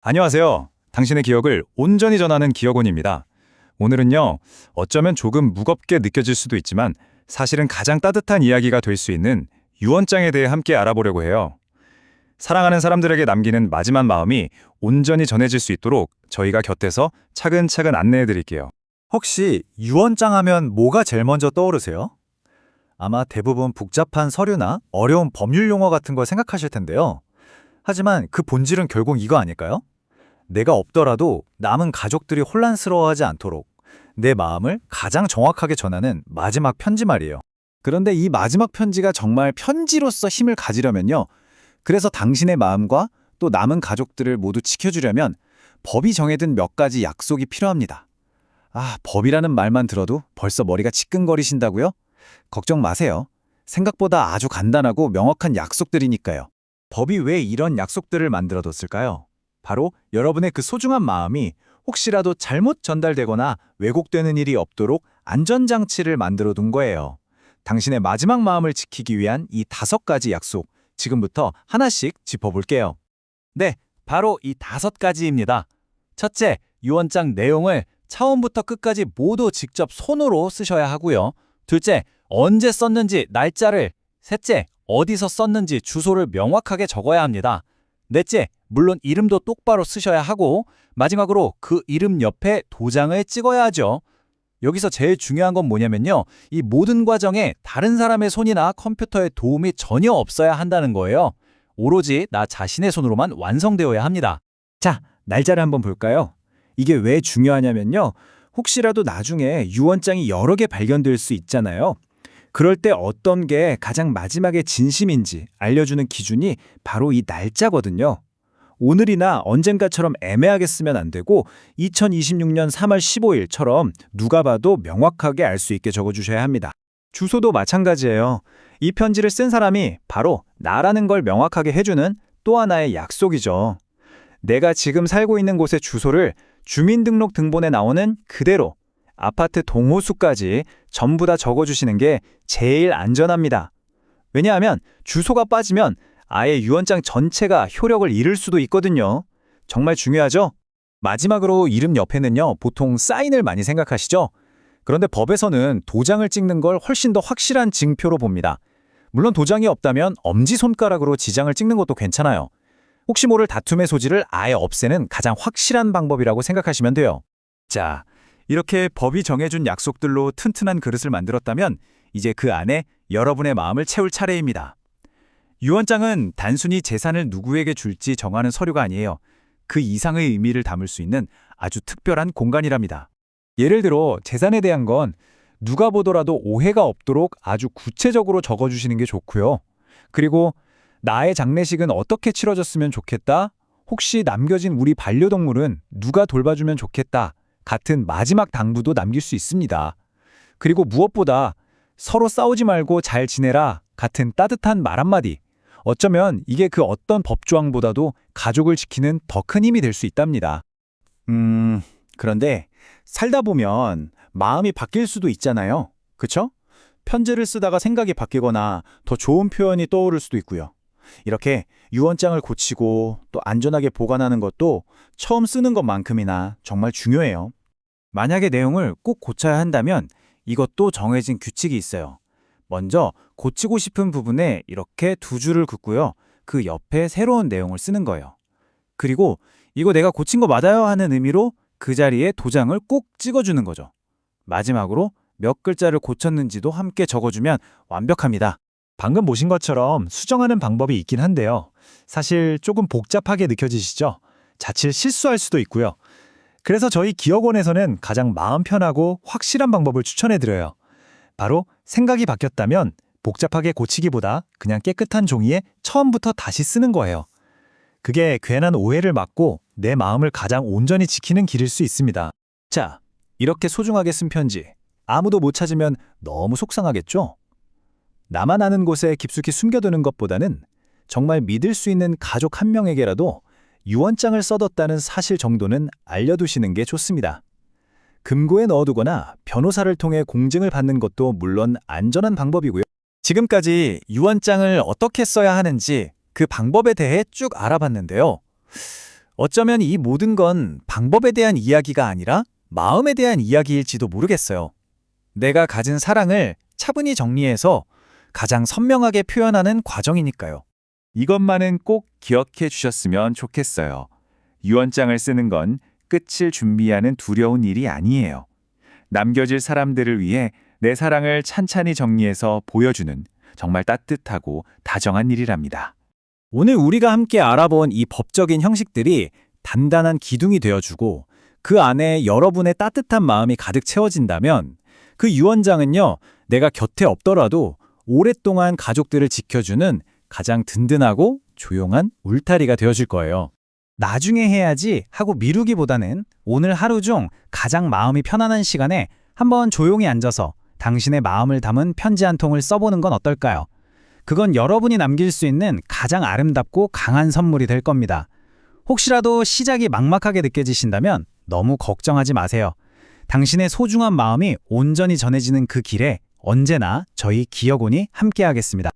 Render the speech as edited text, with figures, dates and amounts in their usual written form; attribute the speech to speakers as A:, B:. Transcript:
A: 안녕하세요. 당신의 기억을 온전히 전하는 기억원입니다. 오늘은요, 어쩌면 조금 무겁게 느껴질 수도 있지만 사실은 가장 따뜻한 이야기가 될 수 있는 유언장에 대해 함께 알아보려고 해요. 사랑하는 사람들에게 남기는 마지막 마음이 온전히 전해질 수 있도록 저희가 곁에서 차근차근 안내해 드릴게요.
B: 혹시 유언장 하면 뭐가 제일 먼저 떠오르세요? 아마 대부분 복잡한 서류나 어려운 법률 용어 같은 걸 생각하실 텐데요. 하지만 그 본질은 결국 이거 아닐까요? 내가 없더라도 남은 가족들이 혼란스러워하지 않도록 내 마음을 가장 정확하게 전하는 마지막 편지 말이에요. 그런데 이 마지막 편지가 정말 편지로서 힘을 가지려면요. 그래서 당신의 마음과 또 남은 가족들을 모두 지켜주려면 법이 정해둔 몇 가지 약속이 필요합니다. 법이라는 말만 들어도 벌써 머리가 지끈거리신다고요? 걱정 마세요. 생각보다 아주 간단하고 명확한 약속들이니까요. 법이 왜 이런 약속들을 만들어뒀을까요? 바로 여러분의 그 소중한 마음이 혹시라도 잘못 전달되거나 왜곡되는 일이 없도록 안전장치를 만들어둔 거예요. 당신의 마지막 마음을 지키기 위한 이 5가지 약속, 지금부터 하나씩 짚어볼게요. 네, 바로 이 5가지입니다. 첫째, 유언장 내용을 처음부터 끝까지 모두 직접 손으로 쓰셔야 하고요. 둘째, 언제 썼는지 날짜를, 셋째, 어디서 썼는지 주소를 명확하게 적어야 합니다. 넷째, 물론 이름도 똑바로 쓰셔야 하고 마지막으로 그 이름 옆에 도장을 찍어야 하죠. 여기서 제일 중요한 건 뭐냐면요. 이 모든 과정에 다른 사람의 손이나 컴퓨터의 도움이 전혀 없어야 한다는 거예요. 오로지 나 자신의 손으로만 완성되어야 합니다. 자, 날짜를 한번 볼까요? 이게 왜 중요하냐면요. 혹시라도 나중에 유언장이 여러 개 발견될 수 있잖아요. 그럴 때 어떤 게 가장 마지막에 진심인지 알려주는 기준이 바로 이 날짜거든요. 오늘이나 언젠가처럼 애매하게 쓰면 안 되고 2026년 3월 15일처럼 누가 봐도 명확하게 알 수 있게 적어주셔야 합니다. 주소도 마찬가지예요. 이 편지를 쓴 사람이 바로 나라는 걸 명확하게 해주는 또 하나의 약속이죠. 내가 지금 살고 있는 곳의 주소를 주민등록 등본에 나오는 그대로 아파트 동호수까지 전부 다 적어주시는 게 제일 안전합니다. 왜냐하면 주소가 빠지면 아예 유언장 전체가 효력을 잃을 수도 있거든요. 정말 중요하죠? 마지막으로 이름 옆에는요, 보통 사인을 많이 생각하시죠? 그런데 법에서는 도장을 찍는 걸 훨씬 더 확실한 징표로 봅니다. 물론 도장이 없다면 엄지손가락으로 지장을 찍는 것도 괜찮아요. 혹시 모를 다툼의 소지를 아예 없애는 가장 확실한 방법이라고 생각하시면 돼요. 자, 이렇게 법이 정해준 약속들로 튼튼한 그릇을 만들었다면 이제 그 안에 여러분의 마음을 채울 차례입니다. 유언장은 단순히 재산을 누구에게 줄지 정하는 서류가 아니에요. 그 이상의 의미를 담을 수 있는 아주 특별한 공간이랍니다. 예를 들어 재산에 대한 건 누가 보더라도 오해가 없도록 아주 구체적으로 적어주시는 게 좋고요. 그리고 나의 장례식은 어떻게 치러졌으면 좋겠다? 혹시 남겨진 우리 반려동물은 누가 돌봐주면 좋겠다? 같은 마지막 당부도 남길 수 있습니다. 그리고 무엇보다 서로 싸우지 말고 잘 지내라 같은 따뜻한 말 한마디. 어쩌면 이게 그 어떤 법조항보다도 가족을 지키는 더 큰 힘이 될 수 있답니다. 그런데 살다 보면 마음이 바뀔 수도 있잖아요. 그쵸? 편지를 쓰다가 생각이 바뀌거나 더 좋은 표현이 떠오를 수도 있고요. 이렇게 유언장을 고치고 또 안전하게 보관하는 것도 처음 쓰는 것만큼이나 정말 중요해요. 만약에 내용을 꼭 고쳐야 한다면 이것도 정해진 규칙이 있어요. 먼저 고치고 싶은 부분에 이렇게 2줄을 긋고요. 그 옆에 새로운 내용을 쓰는 거예요. 그리고 이거 내가 고친 거 맞아요 하는 의미로 그 자리에 도장을 꼭 찍어주는 거죠. 마지막으로 몇 글자를 고쳤는지도 함께 적어주면 완벽합니다. 방금 보신 것처럼 수정하는 방법이 있긴 한데요. 사실 조금 복잡하게 느껴지시죠? 자칫 실수할 수도 있고요. 그래서 저희 기억원에서는 가장 마음 편하고 확실한 방법을 추천해드려요. 바로 생각이 바뀌었다면 복잡하게 고치기보다 그냥 깨끗한 종이에 처음부터 다시 쓰는 거예요. 그게 괜한 오해를 막고 내 마음을 가장 온전히 지키는 길일 수 있습니다. 자, 이렇게 소중하게 쓴 편지 아무도 못 찾으면 너무 속상하겠죠? 나만 아는 곳에 깊숙이 숨겨두는 것보다는 정말 믿을 수 있는 가족 한 명에게라도 유언장을 써뒀다는 사실 정도는 알려두시는 게 좋습니다. 금고에 넣어두거나 변호사를 통해 공증을 받는 것도 물론 안전한 방법이고요. 지금까지 유언장을 어떻게 써야 하는지 그 방법에 대해 쭉 알아봤는데요. 어쩌면 이 모든 건 방법에 대한 이야기가 아니라 마음에 대한 이야기일지도 모르겠어요. 내가 가진 사랑을 차분히 정리해서 가장 선명하게 표현하는 과정이니까요.
C: 이것만은 꼭 기억해 주셨으면 좋겠어요. 유언장을 쓰는 건 끝을 준비하는 두려운 일이 아니에요. 남겨질 사람들을 위해 내 사랑을 찬찬히 정리해서 보여주는 정말 따뜻하고 다정한 일이랍니다.
B: 오늘 우리가 함께 알아본 이 법적인 형식들이 단단한 기둥이 되어주고 그 안에 여러분의 따뜻한 마음이 가득 채워진다면 그 유언장은요, 내가 곁에 없더라도 오랫동안 가족들을 지켜주는 가장 든든하고 조용한 울타리가 되어줄 거예요. 나중에 해야지 하고 미루기보다는 오늘 하루 중 가장 마음이 편안한 시간에 한번 조용히 앉아서 당신의 마음을 담은 편지 한 통을 써보는 건 어떨까요? 그건 여러분이 남길 수 있는 가장 아름답고 강한 선물이 될 겁니다. 혹시라도 시작이 막막하게 느껴지신다면 너무 걱정하지 마세요. 당신의 소중한 마음이 온전히 전해지는 그 길에 언제나 저희 기억온이 함께하겠습니다.